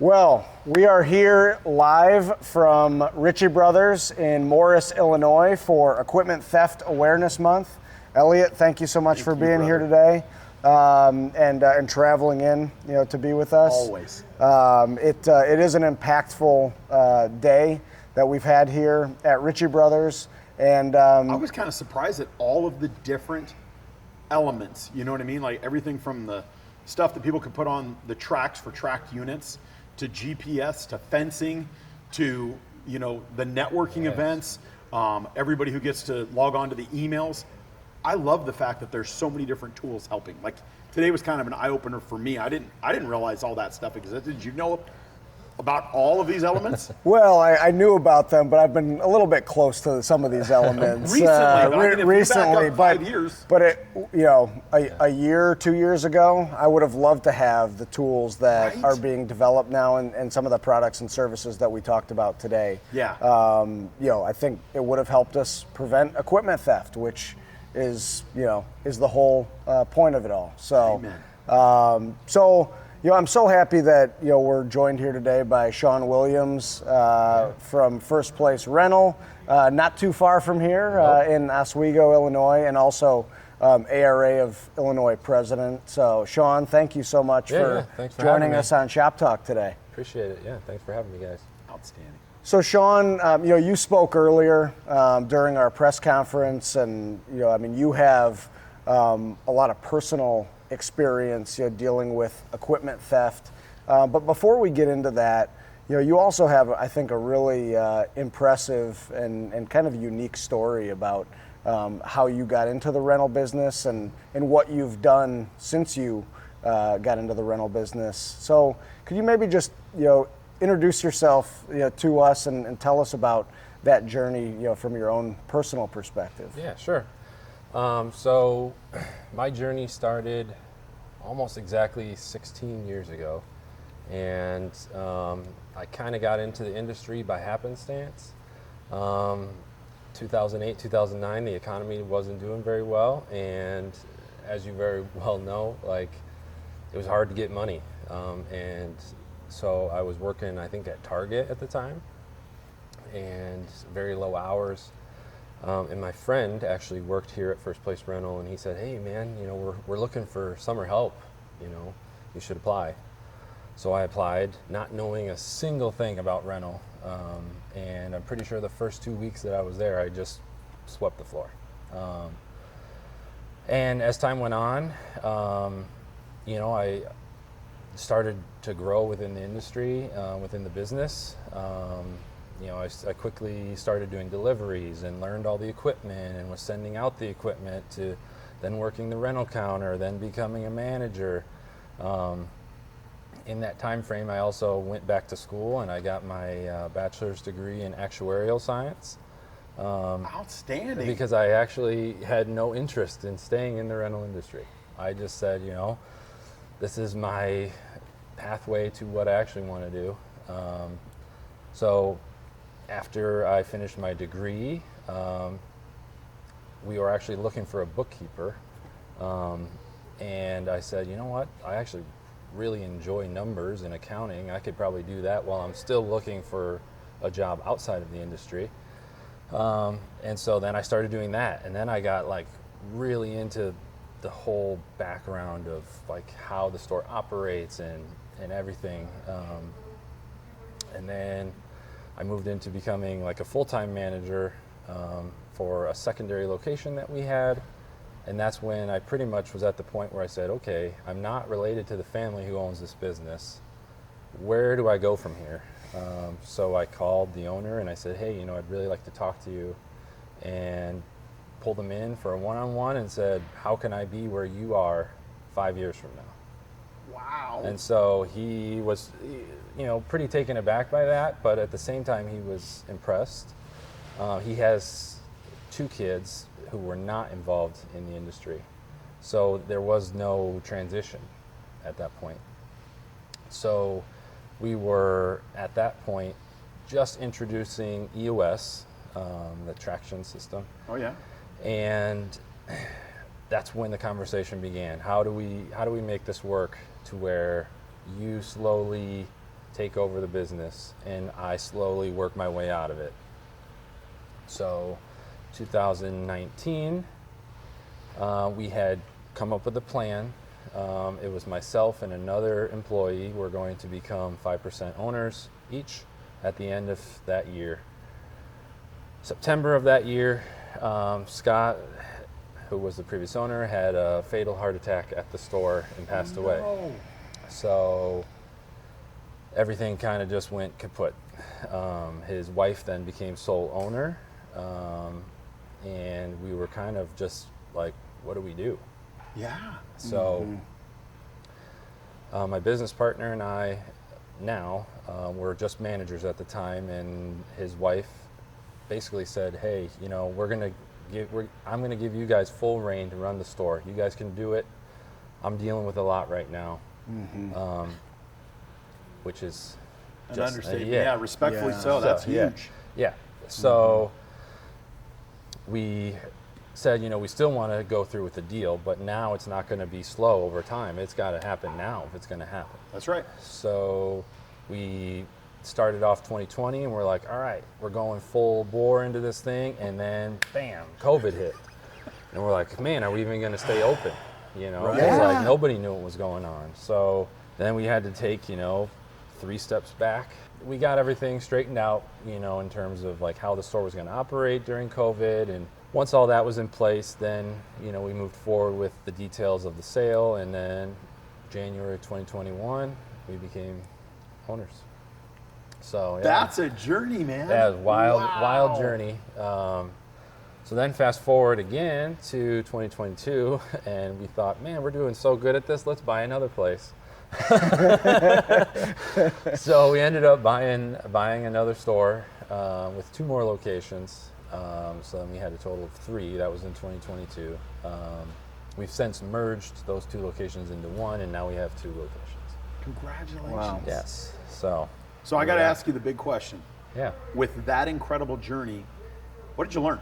Well, we are here live from Ritchie Brothers in Morris, Illinois for Equipment Theft Awareness Month. Elliot, thank you so much for being here today and traveling in, to be with us. Always. It is an impactful day that we've had here at Ritchie Brothers, and I was kind of surprised at all of the different elements. You know what I mean? Like everything from the stuff that people could put on the tracks for tracked units, to GPS, to fencing, to the networking events. Everybody who gets to log on to the emails. I love the fact that there's so many different tools helping. Like today was kind of an eye opener for me. I didn't realize all that stuff existed. Did you know about all of these elements? Well, I knew about them, but I've been a little bit close to some of these elements recently. But 5 years. But a year, 2 years ago, I would have loved to have the tools that are being developed now and some of the products and services that we talked about today. Yeah. I think it would have helped us prevent equipment theft, which is the whole point of it all. So, Amen. I'm so happy that we're joined here today by Sean Williams from First Place Rental, not too far from here in Oswego, Illinois, and also ARA of Illinois president. So, Sean, thank you so much for joining us on Shop Talk today. Appreciate it. Yeah, thanks for having me, guys. Outstanding. So, Sean, you spoke earlier during our press conference, and you have a lot of personal experience dealing with equipment theft. But before we get into that, you also have, I think, a really impressive and kind of unique story about how you got into the rental business and what you've done since you got into the rental business. So could you maybe just introduce yourself to us and tell us about that journey from your own personal perspective? Yeah, sure. So my journey started almost exactly 16 years ago, and I kind of got into the industry by happenstance. 2008, 2009, the economy wasn't doing very well, and as you very well know, it was hard to get money, and so I was working, I think, at Target at the time, and very low hours. And my friend actually worked here at First Place Rental, and he said, "Hey, man, we're looking for summer help. You should apply." So I applied, not knowing a single thing about rental, and I'm pretty sure the first 2 weeks that I was there, I just swept the floor. And as time went on, I started to grow within the industry, within the business. I quickly started doing deliveries and learned all the equipment and was sending out the equipment to then working the rental counter, then becoming a manager. In that time frame, I also went back to school and I got my bachelor's degree in actuarial science. Outstanding. Because I actually had no interest in staying in the rental industry. I just said, this is my pathway to what I actually want to do. So after I finished my degree, we were actually looking for a bookkeeper. And I said, you know what? I actually really enjoy numbers and accounting. I could probably do that while I'm still looking for a job outside of the industry. And so then I started doing that. And then I got really into the whole background of how the store operates and everything. And then I moved into becoming a full-time manager for a secondary location that we had. And that's when I pretty much was at the point where I said, okay, I'm not related to the family who owns this business. Where do I go from here? So I called the owner and I said, hey, I'd really like to talk to you, and pulled him in for a one-on-one and said, how can I be where you are 5 years from now? Wow. And so he was, pretty taken aback by that, but at the same time he was impressed. He has 2 kids who were not involved in the industry, so there was no transition at that point. So we were at that point just introducing EOS, the traction system. Oh yeah. And that's when the conversation began. How do we make this work to where you slowly take over the business, and I slowly work my way out of it. So 2019, we had come up with a plan. It was myself and another employee were going to become 5% owners each at the end of that year. September of that year, Scott, who was the previous owner, had a fatal heart attack at the store and passed away. So everything kind of just went kaput. His wife then became sole owner, and we were kind of just like, what do we do? Yeah. So my business partner and I now were just managers at the time, and his wife basically said, hey, you know, I'm going to give you guys full reign to run the store. You guys can do it. I'm dealing with a lot right now, which is An just understatement. Yeah, respectfully so. That's huge. Yeah. So we said, you know, we still want to go through with the deal, but now it's not going to be slow over time. It's got to happen now if it's going to happen. That's right. So we started off 2020 and we're like, all right, we're going full bore into this thing, and then bam, COVID hit. And we're like, man, are we even going to stay open? You know, Right. it's like nobody knew what was going on. So then we had to take, you know, 3 steps back. We got everything straightened out, you know, in terms of like how the store was going to operate during COVID. And once all that was in place, then, you know, we moved forward with the details of the sale. And then January 2021, we became owners. So yeah. That's a journey, man. Yeah, it was wild, Wow. wild journey. So then fast forward again to 2022, and we thought, man, we're doing so good at this, let's buy another place. So we ended up buying another store with 2 more locations. So then we had a total of 3. That was in 2022. We've since merged those 2 locations into 1, and now we have 2 locations. Congratulations. Wow. Yes. So So I got to Yeah. ask you the big question. yeah. With that incredible journey, what did you learn?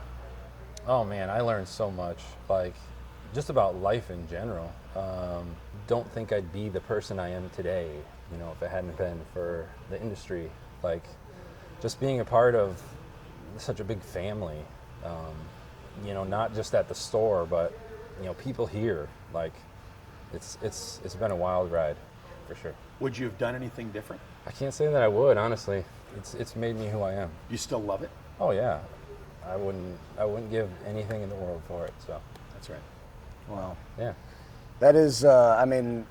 Oh man, I learned so much, like just about life in general. Don't think I'd be the person I am today, you know, if it hadn't been for the industry. Like just being a part of such a big family, you know, not just at the store, but you know, people here. Like it's been a wild ride, for sure. Would you have done anything different? I can't say that I would, honestly. It's made me who I am. You still love it? Oh yeah, I wouldn't give anything in the world for it. So That's right. Wow. yeah. That is, I mean,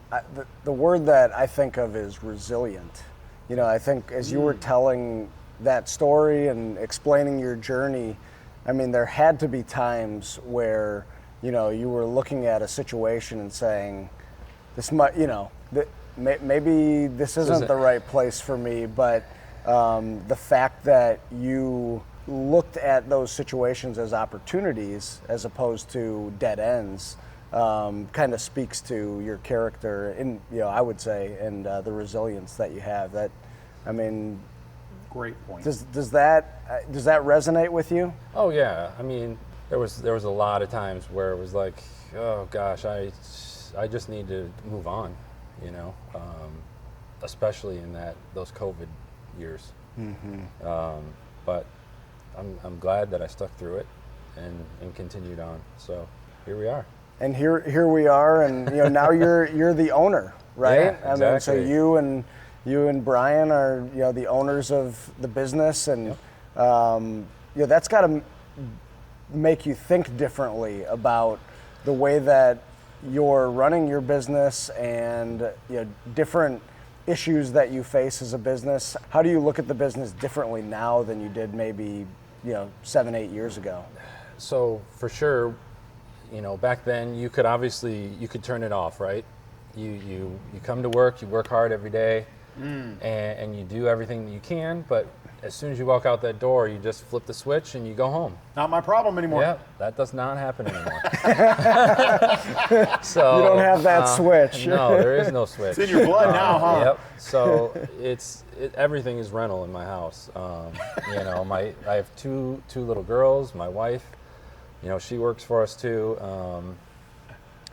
the word that I think of is resilient. You know, I think as you were telling that story and explaining your journey, I mean, there had to be times where, you know, you were looking at a situation and saying, this might, you know, maybe this isn't the right place for me, but the fact that you looked at those situations as opportunities as opposed to dead ends kind of speaks to your character, and you know, I would say, and the resilience that you have. That, I mean, Great point. does that resonate with you? Oh yeah, I mean, there was a lot of times where it was like, oh gosh, I just need to move on, you know, especially in those COVID years. But I'm glad that I stuck through it and continued on. So here we are. And here we are, and you know, now you're the owner, right? Yeah, I mean, so exactly. you and Brian are, you know, the owners of the business, and you know, that's got to make you think differently about the way that you're running your business and, you know, different issues that you face as a business. How do you look at the business differently now than you did maybe, you know, 7-8 years ago? So for sure, you know, back then you could turn it off, right? You come to work, you work hard every day, and you do everything that you can, but as soon as you walk out that door, you just flip the switch and you go home. Not my problem anymore. Yeah, that does not happen anymore. So You don't have that switch. No, there is no switch. It's in your blood now, huh? Yep. So everything is rental in my house. You know, I have two little girls. My wife, you know, she works for us too.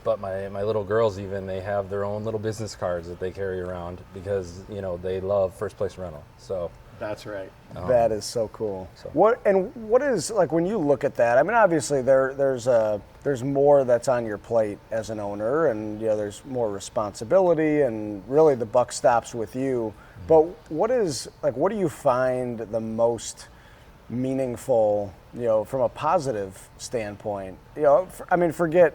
But my little girls even, they have their own little business cards that they carry around because, they love First Place Rental. So That's right. That is so cool. So- What is, like, when you look at that? I mean, obviously there's more that's on your plate as an owner, and there's more responsibility, and really the buck stops with you. But what do you find the most meaningful, from a positive standpoint? Forget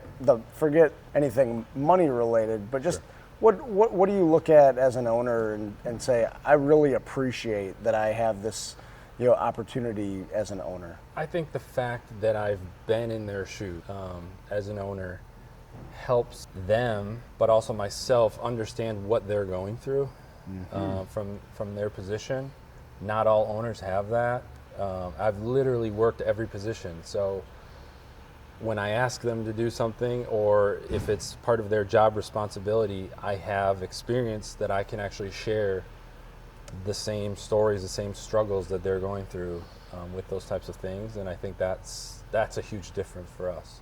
anything money related, but just what do you look at as an owner and say, I really appreciate that I have this, opportunity as an owner? I think the fact that I've been in their shoes as an owner helps them, but also myself, understand what they're going through from their position. Not all owners have that. I've literally worked every position. So when I ask them to do something, or if it's part of their job responsibility, I have experience that I can actually share the same stories, the same struggles that they're going through with those types of things. And I think that's a huge difference for us.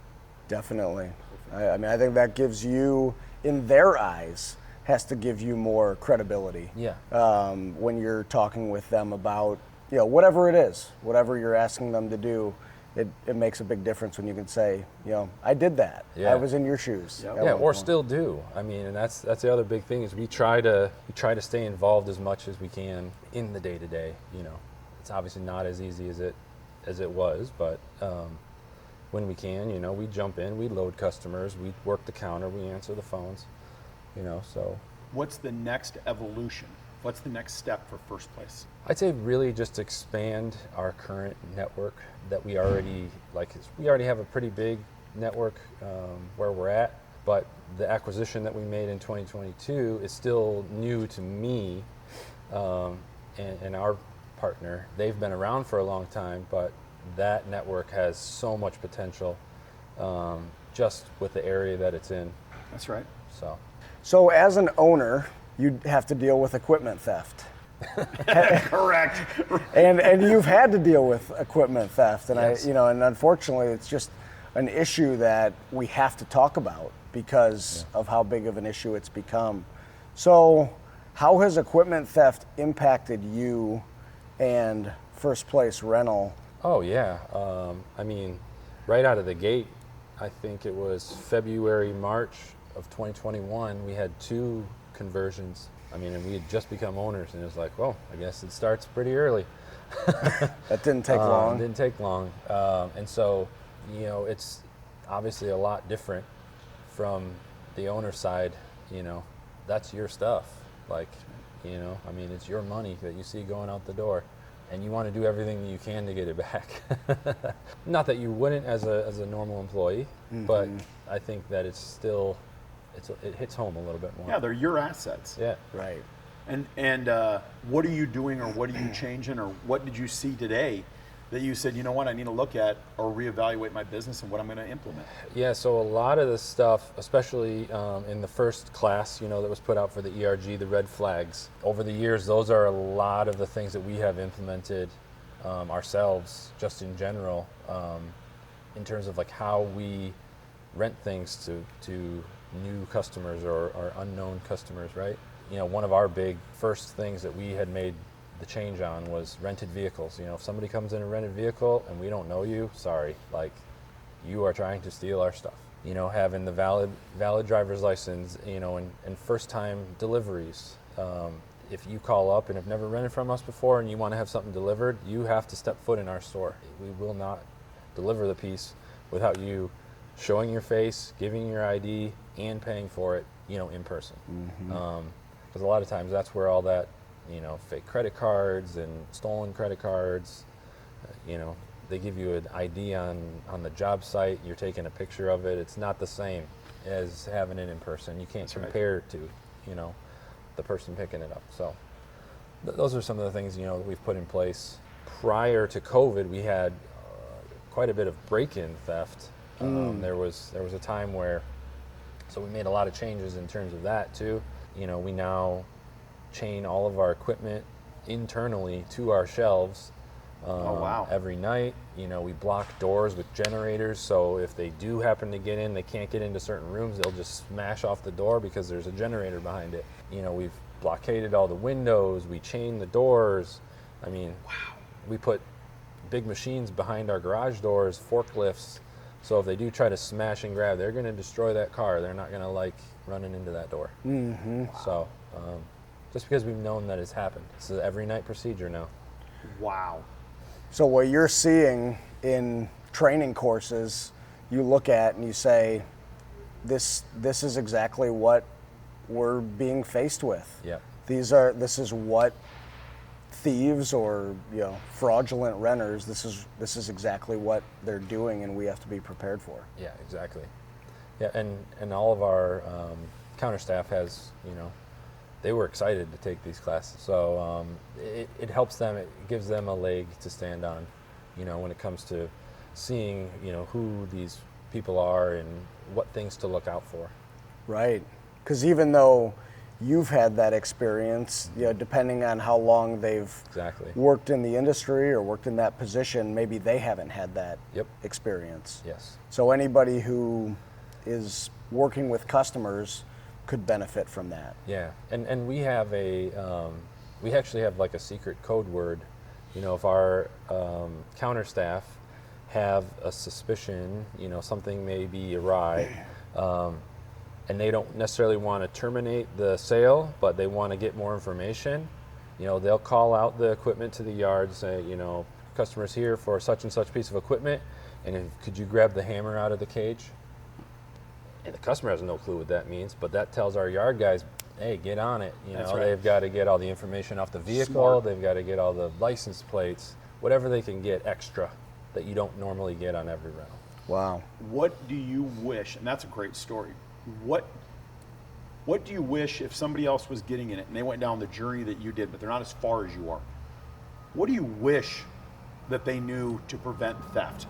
Definitely. I think that gives you, in their eyes, has to give you more credibility. Yeah. When you're talking with them about, whatever it is, whatever you're asking them to do, it makes a big difference when you can say, I did that. Yeah. I was in your shoes. Yep. at Yeah, one or point. still do. I mean, and that's the other big thing is we try to stay involved as much as we can in the day to day. It's obviously not as easy as it was, but when we can, we jump in, we load customers, we work the counter, we answer the phones. So What's the next evolution? What's the next step for First Place? I'd say really just expand our current network that we already we already have a pretty big network where we're at, but the acquisition that we made in 2022 is still new to me and our partner. They've been around for a long time, but that network has so much potential just with the area that it's in. That's right. So as an owner, you'd have to deal with equipment theft. Correct. And you've had to deal with equipment theft, and Yes. and unfortunately, it's just an issue that we have to talk about because of how big of an issue it's become. So, how has equipment theft impacted you and First Place Rental? Oh yeah, right out of the gate, I think it was February, March of 2021, we had 2 conversions. And we had just become owners, and it was like, well, I guess it starts pretty early. That didn't take long. Didn't take long. And so, it's obviously a lot different from the owner side. That's your stuff. It's your money that you see going out the door, and you want to do everything that you can to get it back. Not that you wouldn't as a normal employee, but I think that it's still, it hits home a little bit more. Yeah, they're your assets. Yeah. Right. And what are you doing, or what are you changing, or what did you see today that you said, you know what, I need to look at or reevaluate my business and what I'm going to implement? Yeah, so a lot of the stuff, especially in the first class, that was put out for the ERG, the red flags, over the years, those are a lot of the things that we have implemented ourselves, just in general, in terms of how we rent things to new customers or unknown customers, right? One of our big first things that we had made the change on was rented vehicles. If somebody comes in a rented vehicle and we don't know you, sorry, you are trying to steal our stuff. Having the valid driver's license, and first time deliveries. If you call up and have never rented from us before and you want to have something delivered, you have to step foot in our store. We will not deliver the piece without you showing your face, giving your ID, and paying for it, in person. Because a lot of times that's where all that, fake credit cards and stolen credit cards, they give you an ID on the job site, you're taking a picture of it. It's not the same as having it in person. You can't compare it to, the person picking it up. So those are some of the things, that we've put in place. Prior to COVID, we had quite a bit of break-in theft. There was a time where, so we made a lot of changes in terms of that too. We now chain all of our equipment internally to our shelves Oh, wow. every night. You know, we block doors with generators, so if they do happen to get in, they can't get into certain rooms, they'll just smash off the door because there's a generator behind it. You know, we've blockaded all the windows, we chain the doors. I mean, wow. We put big machines behind our garage doors, forklifts, so if they do try to smash and grab, they're going to destroy that car. They're not going to like running into that door. Mm-hmm. Wow. So, just because we've known that it's happened. It's an every night procedure now. Wow. So what you're seeing in training courses, you look at and you say, this is exactly what we're being faced with. Yeah. This is what thieves or fraudulent renters, this is exactly what they're doing, and we have to be prepared for. Yeah, exactly. Yeah, and all of our counter staff has, they were excited to take these classes. So it helps them, it gives them a leg to stand on, when it comes to seeing, who these people are and what things to look out for. Right. Because even though you've had that experience, depending on how long they've exactly worked in the industry or worked in that position, maybe they haven't had that Yep. experience. Yes. So anybody who is working with customers could benefit from that. Yeah, and we have we actually have like a secret code word. If our counter staff have a suspicion, something may be awry, and they don't necessarily want to terminate the sale, but they want to get more information, they'll call out the equipment to the yard, say, customers here for such and such piece of equipment, and could you grab the hammer out of the cage? And the customer has no clue what that means, but that tells our yard guys, hey, get on it. That's right. They've got to get all the information off the vehicle, Smart. They've got to get all the license plates, whatever they can get extra that you don't normally get on every rental. Wow. What do you wish, and that's a great story, what do you wish if somebody else was getting in it and they went down the journey that you did, but they're not as far as you are? What do you wish that they knew to prevent theft?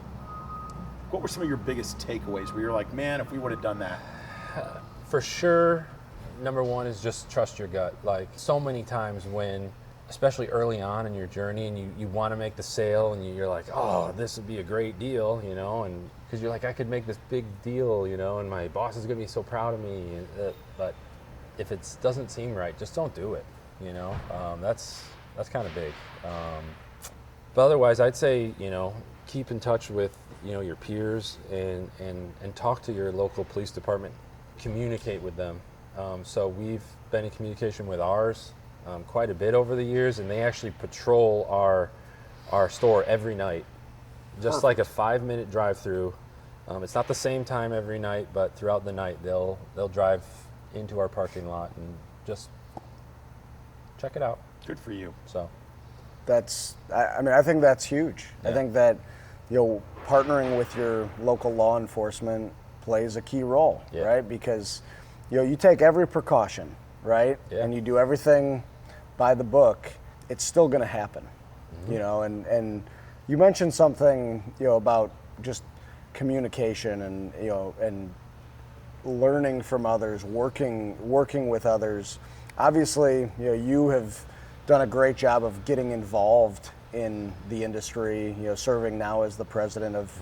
What were some of your biggest takeaways where you're like, man, if we would have done that? For sure, number one is just trust your gut. Like so many times when, especially early on in your journey, and you want to make the sale and you're like, oh, this would be a great deal, and because you're like, I could make this big deal, and my boss is going to be so proud of me. But if it doesn't seem right, just don't do it, That's kind of big. But otherwise, I'd say, keep in touch with, your peers and talk to your local police department, communicate with them. So we've been in communication with ours quite a bit over the years, and they actually patrol our store every night, just Perfect. like a 5-minute drive-through. It's not the same time every night, but throughout the night they'll drive into our parking lot and just check it out. Good for you. So I think that's huge. Yeah. I think that partnering with your local law enforcement plays a key role, Yeah. right? Because you take every precaution, right? Yeah. And you do everything by the book, it's still going to happen. Mm-hmm. And you mentioned something about just communication and learning from others, working with others. Obviously, you have done a great job of getting involved in the industry, serving now as the president of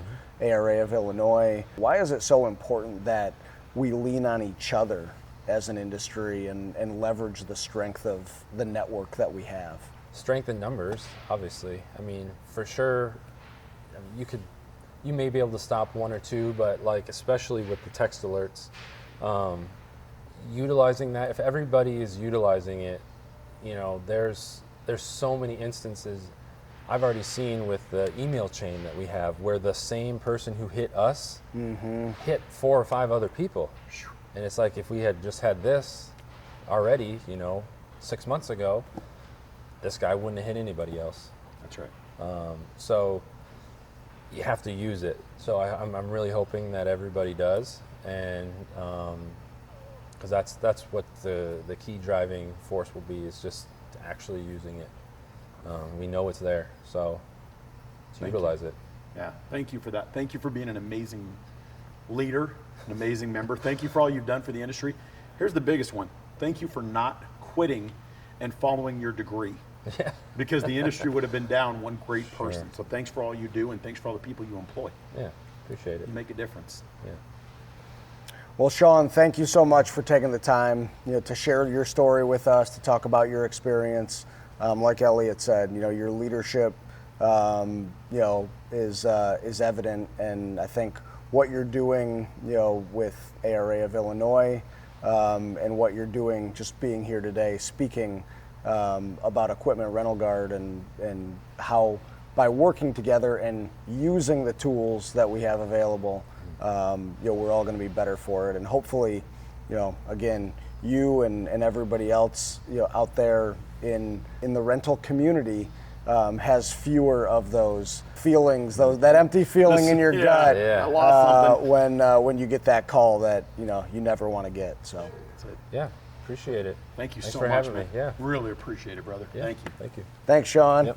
ARA of Illinois. Why is it so important that we lean on each other as an industry and leverage the strength of the network that we have? Strength in numbers, obviously. I mean, for sure, you may be able to stop one or two, but like especially with the text alerts, utilizing that. If everybody is utilizing it, there's so many instances I've already seen with the email chain that we have where the same person who hit us hit 4 or 5 other people. And it's like if we had just had this already, 6 months ago, this guy wouldn't have hit anybody else. That's right. So you have to use it. So I'm really hoping that everybody does, and because that's what the key driving force will be, is just actually using it. We know it's there, so let's utilize it. Yeah, thank you for that. Thank you for being an amazing leader, an amazing member. Thank you for all you've done for the industry. Here's the biggest one. Thank you for not quitting and following your degree. Yeah. because the industry would have been down one great person. So thanks for all you do, and thanks for all the people you employ. Yeah. Appreciate it. You make a difference. Yeah. Well, Sean, thank you so much for taking the time, to share your story with us, to talk about your experience. Like Elliot said, your leadership, is evident, and I think what you're doing, with ARA of Illinois, and what you're doing, just being here today, speaking about Equipment Rental Guard and how by working together and using the tools that we have available, we're all going to be better for it. And hopefully, again, you and everybody else, out there in the rental community has fewer of those feelings, that empty feeling in your gut I lost something. when you get that call that you never want to get. So, That's it. Yeah. Appreciate it. Thank you Thanks so for much, having man. me. Yeah. Really appreciate it, brother. Yeah. Thank you. Thank you. thanks, Sean. Yep.